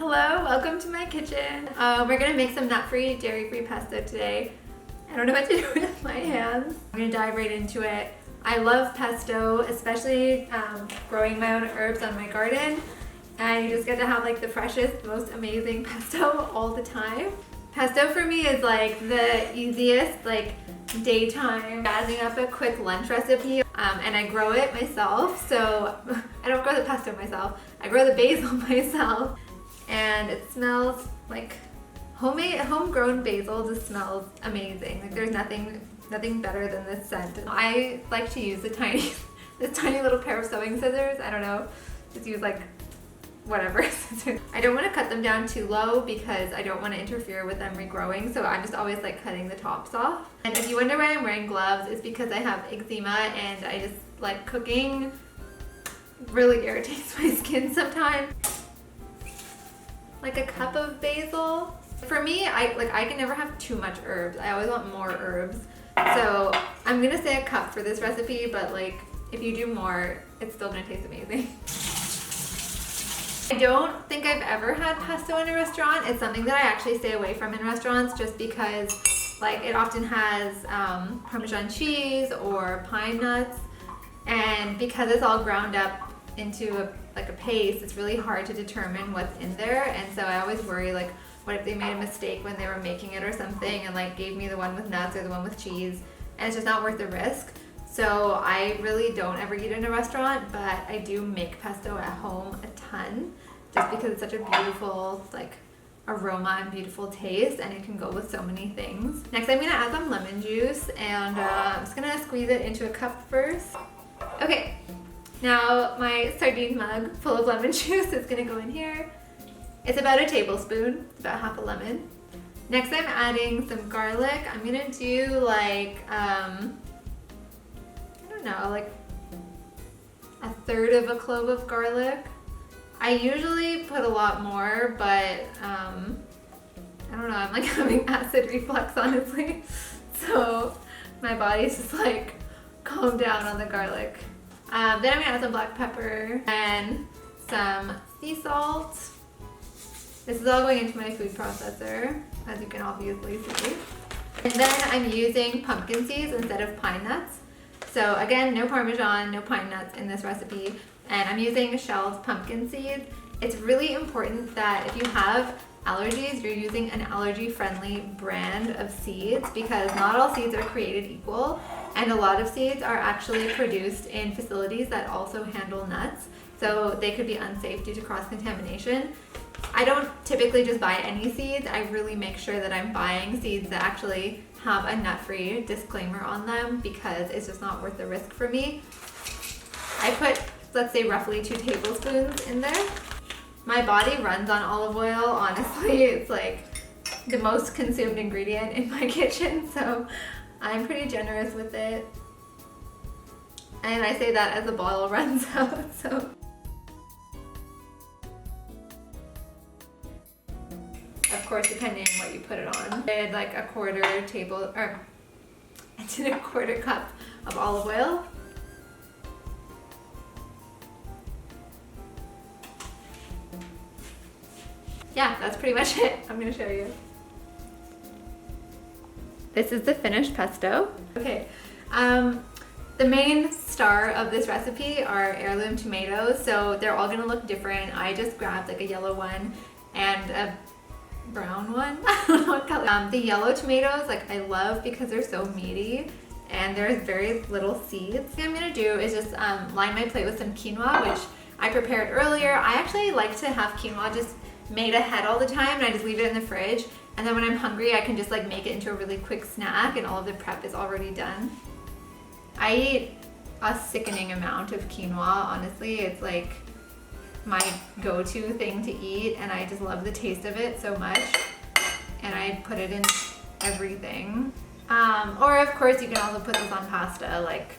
Hello, welcome to my kitchen. We're gonna make some nut-free, dairy-free pesto today. I don't know what to do with my hands. I'm gonna dive right into it. I love pesto, especially growing my own herbs on my garden. And you just get to have like the freshest, most amazing pesto all the time. Pesto for me is like the easiest like daytime gathering up a quick lunch recipe. And I grow it myself, so I don't grow the pesto myself. I grow the basil myself. And it smells like homegrown basil just smells amazing. Like there's nothing better than this scent. I like to use this tiny little pair of sewing scissors. I don't know, just use like whatever scissors. I don't want to cut them down too low because I don't want to interfere with them regrowing. So I'm just always like cutting the tops off. And if you wonder why I'm wearing gloves, it's because I have eczema and I just like cooking really irritates my skin sometimes. Like a cup of basil. For me, I can never have too much herbs. I always want more herbs. So I'm gonna say a cup for this recipe, but like if you do more, it's still gonna taste amazing. I don't think I've ever had pesto in a restaurant. It's something that I actually stay away from in restaurants just because like it often has Parmesan cheese or pine nuts, and because it's all ground up into a paste, it's really hard to determine what's in there. And so I always worry like, what if they made a mistake when they were making it or something and like gave me the one with nuts or the one with cheese, and it's just not worth the risk. So I really don't ever eat in a restaurant, but I do make pesto at home a ton just because it's such a beautiful like aroma and beautiful taste, and it can go with so many things. Next I'm gonna add some lemon juice, and I'm just gonna squeeze it into a cup first. Okay, now my sardine mug full of lemon juice is gonna go in here. It's about a tablespoon, about half a lemon. Next I'm adding some garlic. I'm gonna do like, I don't know, like a third of a clove of garlic. I usually put a lot more, but I don't know, I'm like having acid reflux honestly. So my body's just like, calm down on the garlic. Then I'm gonna add some black pepper and some sea salt. This is all going into my food processor, as you can obviously see. And then I'm using pumpkin seeds instead of pine nuts. So again, no Parmesan, no pine nuts in this recipe. And I'm using shelled pumpkin seeds. It's really important that if you have allergies, you're using an allergy-friendly brand of seeds, because not all seeds are created equal. And a lot of seeds are actually produced in facilities that also handle nuts. So they could be unsafe due to cross-contamination. I don't typically just buy any seeds. I really make sure that I'm buying seeds that actually have a nut-free disclaimer on them, because it's just not worth the risk for me. I put, let's say, roughly 2 tablespoons in there. My body runs on olive oil, honestly. It's like the most consumed ingredient in my kitchen, so I'm pretty generous with it. And I say that as the bottle runs out, so. Of course, depending on what you put it on. I did like a quarter cup of olive oil. Yeah, that's pretty much it. I'm gonna show you. This is the finished pesto. Okay, the main star of this recipe are heirloom tomatoes, so they're all gonna look different. I just grabbed like a yellow one and a brown one. I don't know what color. The yellow tomatoes, like I love because they're so meaty and there's very little seeds. What I'm gonna do is just line my plate with some quinoa, which I prepared earlier. I actually like to have quinoa just made ahead all the time, and I just leave it in the fridge, and then when I'm hungry I can just like make it into a really quick snack and all of the prep is already done. I eat a sickening amount of quinoa, honestly. It's like my go-to thing to eat, and I just love the taste of it so much, and I put it in everything. Or of course you can also put this on pasta, like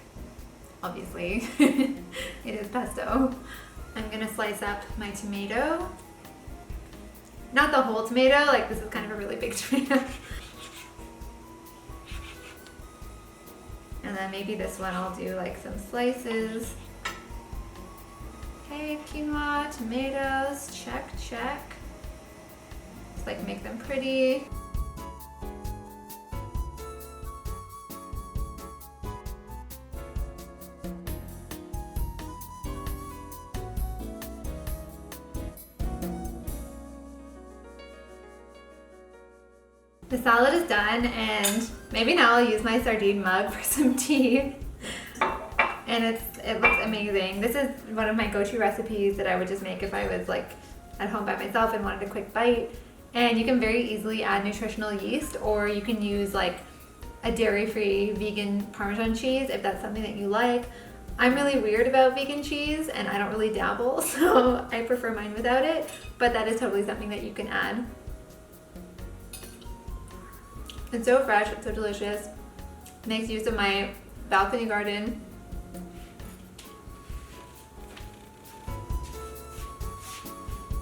obviously it is pesto. I'm gonna slice up my tomato. Not the whole tomato, like this is kind of a really big tomato. And then maybe this one I'll do like some slices. Okay, quinoa, tomatoes, check, check. Just like make them pretty. The salad is done, and maybe now I'll use my sardine mug for some tea. And it looks amazing. This is one of my go-to recipes that I would just make if I was like at home by myself and wanted a quick bite. And you can very easily add nutritional yeast, or you can use like a dairy-free vegan Parmesan cheese if that's something that you like. I'm really weird about vegan cheese and I don't really dabble, so I prefer mine without it, but that is totally something that you can add. It's so fresh, it's so delicious. Makes use of my balcony garden